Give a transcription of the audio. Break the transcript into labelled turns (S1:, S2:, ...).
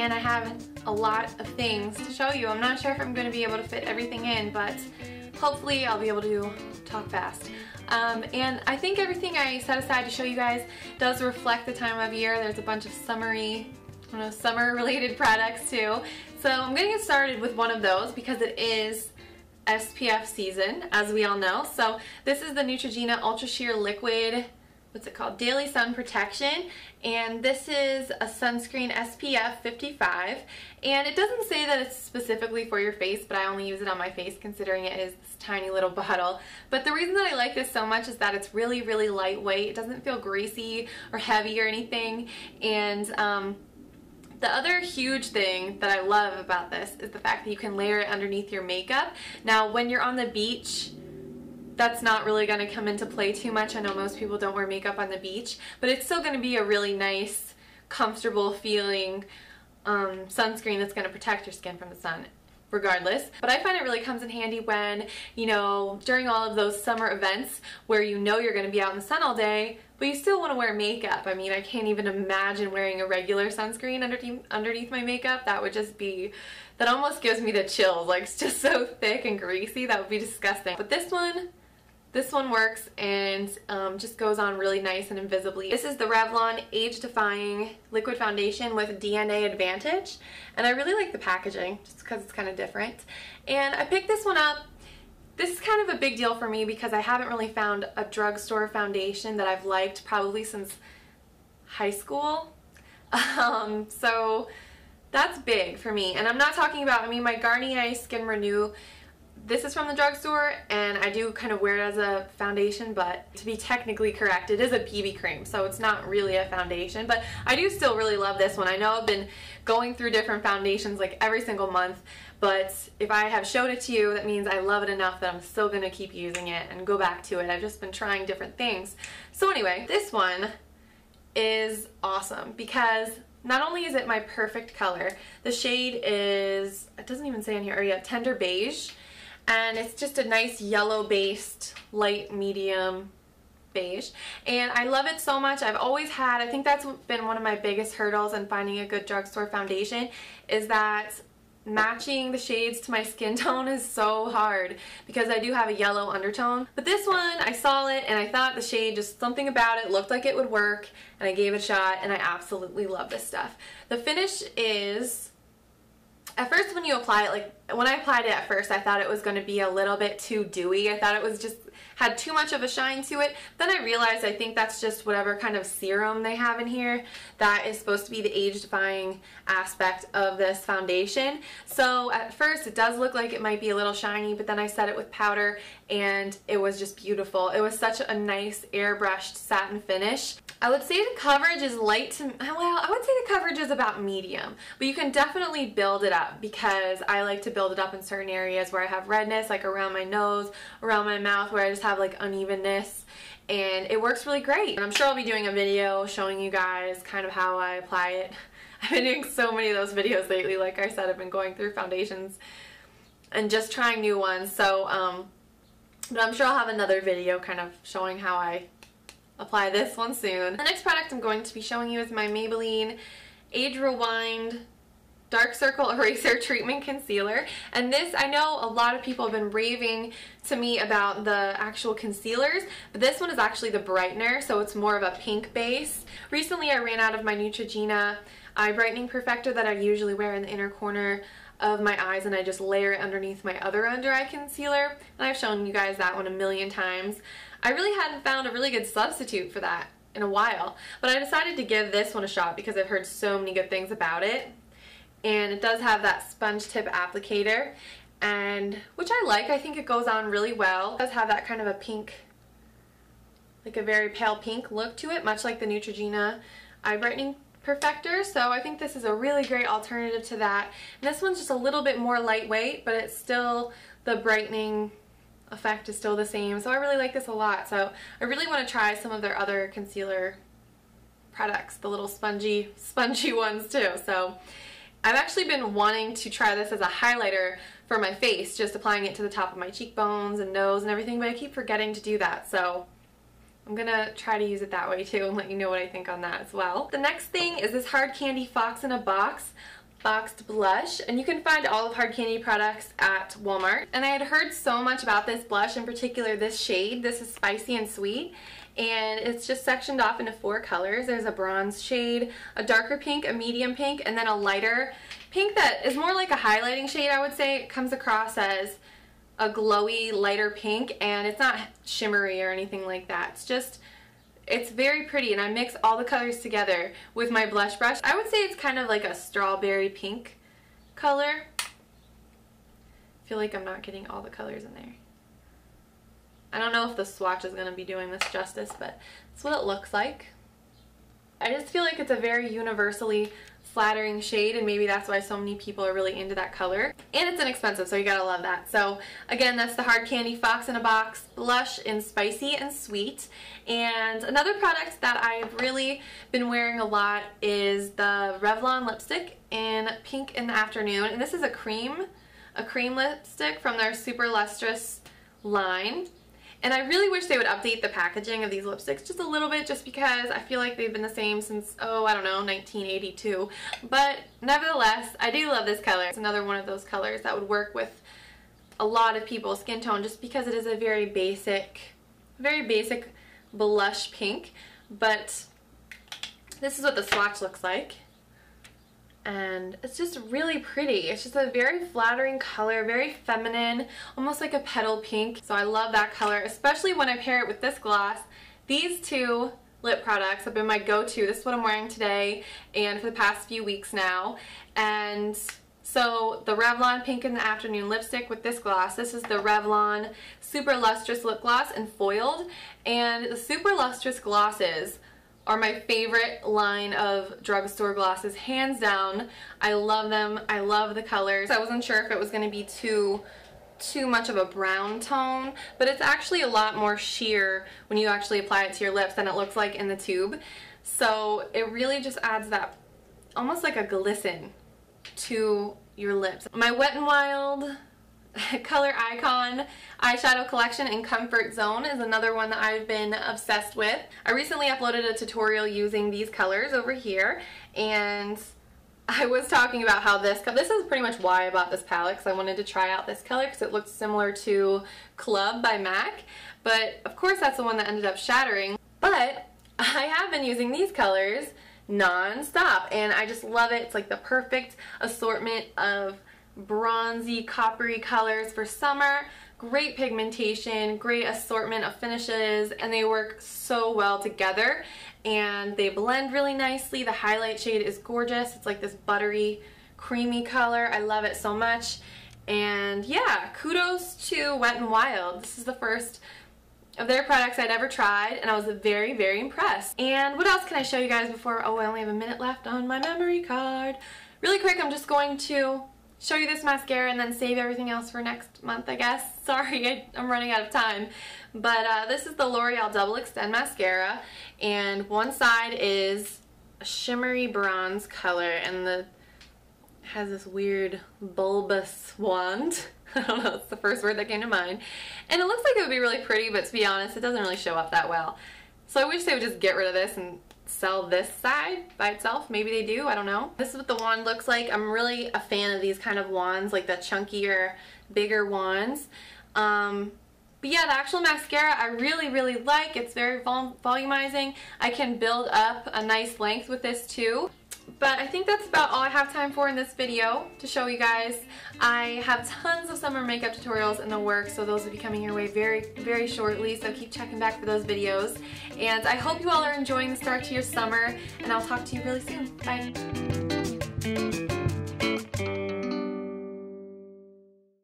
S1: and I have a lot of things to show you. I'm not sure if I'm going to be able to fit everything in, but hopefully I'll be able to talk fast. And I think everything I set aside to show you guys does reflect the time of year. There's a bunch of summery, summer related products too. So I'm going to get started with one of those because it is SPF season, as we all know. So this is the Neutrogena Ultra Sheer Liquid, what's it called? Daily Sun Protection, and this is a sunscreen SPF 55, and it doesn't say that it's specifically for your face, but I only use it on my face considering it is this tiny little bottle. But the reason that I like this so much is that it's really, really lightweight. It doesn't feel greasy or heavy or anything, and the other huge thing that I love about this is the fact that you can layer it underneath your makeup. Now, when you're on the beach, that's not really going to come into play too much. I know most people don't wear makeup on the beach, but it's still going to be a really nice, comfortable feeling sunscreen that's going to protect your skin from the sun regardless. But I find it really comes in handy when, during all of those summer events where you're going to be out in the sun all day, but you still want to wear makeup. I mean, I can't even imagine wearing a regular sunscreen underneath my makeup. That would just be, that almost gives me the chills. Like, it's just so thick and greasy. That would be disgusting. But this one works and just goes on really nice and invisibly. This is the Revlon Age Defying Liquid Foundation with DNA Advantage, and I really like the packaging just because it's kind of different. And I picked this one up. This is kind of a big deal for me because I haven't really found a drugstore foundation that I've liked probably since high school. So that's big for me. And I'm not talking about, my Garnier Skin Renew, this is from the drugstore, and I do kind of wear it as a foundation, but to be technically correct, it is a BB cream, so it's not really a foundation, but I do still really love this one. I know I've been going through different foundations like every single month, but if I have showed it to you, that means I love it enough that I'm still going to keep using it and go back to it. I've just been trying different things. So anyway, this one is awesome because not only is it my perfect color, the shade is, it doesn't even say in here, Tender Beige. And it's just a nice yellow based light medium beige, and I love it so much. I've always had, I think that's been one of my biggest hurdles in finding a good drugstore foundation, is that matching the shades to my skin tone is so hard because I do have a yellow undertone. But this one, I saw it and I thought the shade, just something about it looked like it would work, and I gave it a shot, and I absolutely love this stuff. The finish is, at first when you apply it, like when I applied it at first, I thought it was going to be a little bit too dewy. I thought it was just had too much of a shine to it. Then I realized I think that's just whatever kind of serum they have in here that is supposed to be the age-defying aspect of this foundation. So at first it does look like it might be a little shiny, but then I set it with powder and it was just beautiful. It was such a nice airbrushed satin finish. I would say the coverage is light to, well, I would say the coverage is about medium, but you can definitely build it up because I like to build it up in certain areas where I have redness, like around my nose, around my mouth, where I just have like unevenness, and it works really great. And I'm sure I'll be doing a video showing you guys kind of how I apply it. I've been doing so many of those videos lately. Like I said, I've been going through foundations and just trying new ones. So, but I'm sure I'll have another video kind of showing how I apply this one soon. The next product I'm going to be showing you is my Maybelline Age Rewind Dark Circle Eraser Treatment Concealer. And this, I know a lot of people have been raving to me about the actual concealers, but this one is actually the brightener, so it's more of a pink base. Recently I ran out of my Neutrogena Eye Brightening Perfector that I usually wear in the inner corner of my eyes, and I just layer it underneath my other under eye concealer, and I've shown you guys that one a million times. I really hadn't found a really good substitute for that in a while, but I decided to give this one a shot because I've heard so many good things about it. And it does have that sponge tip applicator, and which I like. I think it goes on really well. It does have that kind of a pink, like a very pale pink look to it, much like the Neutrogena Eye Brightening Perfector. So I think this is a really great alternative to that. And this one's just a little bit more lightweight, but it's still, the brightening effect is still the same. So I really like this a lot. So I really want to try some of their other concealer products, the little spongy ones too. So I've actually been wanting to try this as a highlighter for my face, just applying it to the top of my cheekbones and nose and everything, but I keep forgetting to do that. So I'm gonna try to use it that way too and let you know what I think on that as well. The next thing is this Hard Candy Fox in a Box boxed blush, and you can find all of Hard Candy products at Walmart. And I had heard so much about this blush, in particular this shade. This is Spicy and Sweet, and it's just sectioned off into 4 colors. There's a bronze shade, a darker pink, a medium pink, and then a lighter pink that is more like a highlighting shade, I would say. It comes across as a glowy lighter pink, and it's not shimmery or anything like that. It's very pretty, and I mix all the colors together with my blush brush. I would say it's kind of like a strawberry pink color. I feel like I'm not getting all the colors in there. I don't know if the swatch is going to be doing this justice, but that's what it looks like. I just feel like it's a very universally flattering shade, and maybe that's why so many people are really into that color. And it's inexpensive, so you gotta love that. So again, that's the Hard Candy Fox in a Box blush in Spicy and Sweet. And another product that I've really been wearing a lot is the Revlon lipstick in Pink in the Afternoon. And this is a cream lipstick from their Super Lustrous line. And I really wish they would update the packaging of these lipsticks just a little bit, just because I feel like they've been the same since, oh, I don't know, 1982. But nevertheless, I do love this color. It's another one of those colors that would work with a lot of people's skin tone, just because it is a very basic blush pink. But this is what the swatch looks like. And it's just really pretty. It's just a very flattering color, very feminine, almost like a petal pink. So I love that color, especially when I pair it with this gloss. These two lip products have been my go-to. This is what I'm wearing today and for the past few weeks now. And so the Revlon Pink in the Afternoon lipstick with this gloss. This is the Revlon Super Lustrous lip gloss in foiled. And the Super Lustrous glosses are my favorite line of drugstore glosses, hands down. I love them. I love the colors. I wasn't sure if it was going to be too much of a brown tone, but it's actually a lot more sheer when you actually apply it to your lips than it looks like in the tube. So it really just adds that almost like a glisten to your lips. My Wet n Wild Color Icon eyeshadow collection in Comfort Zone is another one that I've been obsessed with. I recently uploaded a tutorial using these colors over here, and I was talking about how this is pretty much why I bought this palette, because I wanted to try out this color because it looked similar to Club by MAC, but of course that's the one that ended up shattering. But I have been using these colors non-stop, and I just love it. It's like the perfect assortment of bronzy, coppery colors for summer. Great pigmentation, great assortment of finishes, and they work so well together, and they blend really nicely. The highlight shade is gorgeous. It's like this buttery, creamy color. I love it so much. And yeah, kudos to Wet n Wild. This is the first of their products I'd ever tried, and I was very, very impressed. And what else can I show you guys before, oh, I only have a minute left on my memory card. Really quick, I'm just going to show you this mascara and then save everything else for next month, I guess. Sorry, I'm running out of time. But this is the L'Oreal Double Extend Mascara, and one side is a shimmery bronze color, and it has this weird bulbous wand. I don't know, it's the first word that came to mind. And it looks like it would be really pretty, but to be honest, it doesn't really show up that well. So I wish they would just get rid of this and sell this side by itself. Maybe they do, I don't know. This is what the wand looks like. I'm really a fan of these kind of wands, like the chunkier, bigger wands. But yeah, the actual mascara I really, really like. It's very volumizing. I can build up a nice length with this too. But I think that's about all I have time for in this video to show you guys. I have tons of summer makeup tutorials in the works, so those will be coming your way very, very shortly, so keep checking back for those videos. And I hope you all are enjoying the start to your summer, and I'll talk to you really soon. Bye!